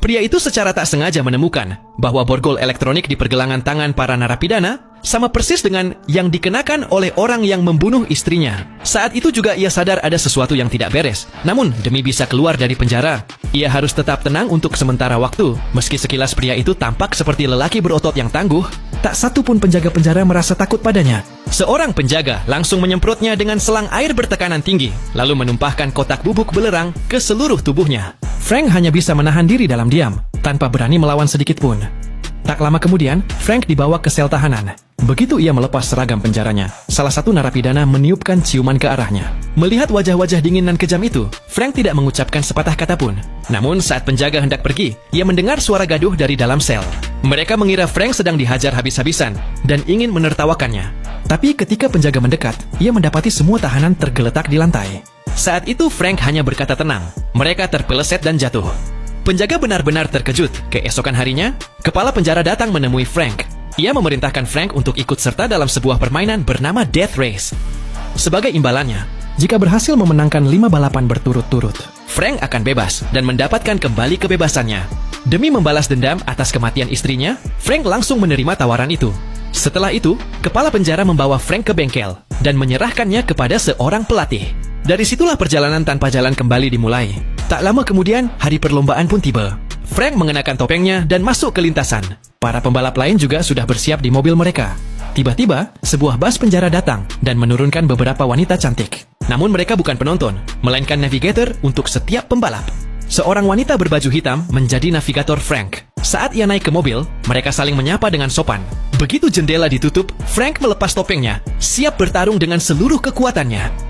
Pria itu secara tak sengaja menemukan bahwa borgol elektronik di pergelangan tangan para narapidana sama persis dengan yang dikenakan oleh orang yang membunuh istrinya. Saat itu juga ia sadar ada sesuatu yang tidak beres. Namun, demi bisa keluar dari penjara, ia harus tetap tenang untuk sementara waktu. Meski sekilas pria itu tampak seperti lelaki berotot yang tangguh, tak satu pun penjaga penjara merasa takut padanya. Seorang penjaga langsung menyemprotnya dengan selang air bertekanan tinggi, lalu menumpahkan kotak bubuk belerang ke seluruh tubuhnya. Frank hanya bisa menahan diri dalam diam, tanpa berani melawan sedikit pun. Tak lama kemudian, Frank dibawa ke sel tahanan. Begitu ia melepas seragam penjaranya, salah satu narapidana meniupkan ciuman ke arahnya. Melihat wajah-wajah dingin dan kejam itu, Frank tidak mengucapkan sepatah kata pun. Namun saat penjaga hendak pergi, ia mendengar suara gaduh dari dalam sel. Mereka mengira Frank sedang dihajar habis-habisan dan ingin menertawakannya. Tapi ketika penjaga mendekat, ia mendapati semua tahanan tergeletak di lantai. Saat itu Frank hanya berkata tenang. Mereka terpeleset dan jatuh. Penjaga benar-benar terkejut. Keesokan harinya, kepala penjara datang menemui Frank. Ia memerintahkan Frank untuk ikut serta dalam sebuah permainan bernama Death Race. Sebagai imbalannya, jika berhasil memenangkan 5 balapan berturut-turut, Frank akan bebas dan mendapatkan kembali kebebasannya. Demi membalas dendam atas kematian istrinya, Frank langsung menerima tawaran itu. Setelah itu, kepala penjara membawa Frank ke bengkel dan menyerahkannya kepada seorang pelatih. Dari situlah perjalanan tanpa jalan kembali dimulai. Tak lama kemudian, hari perlombaan pun tiba. Frank mengenakan topengnya dan masuk ke lintasan. Para pembalap lain juga sudah bersiap di mobil mereka. Tiba-tiba, sebuah bus penjara datang dan menurunkan beberapa wanita cantik. Namun mereka bukan penonton, melainkan navigator untuk setiap pembalap. Seorang wanita berbaju hitam menjadi navigator Frank. Saat ia naik ke mobil, mereka saling menyapa dengan sopan. Begitu jendela ditutup, Frank melepas topengnya, siap bertarung dengan seluruh kekuatannya.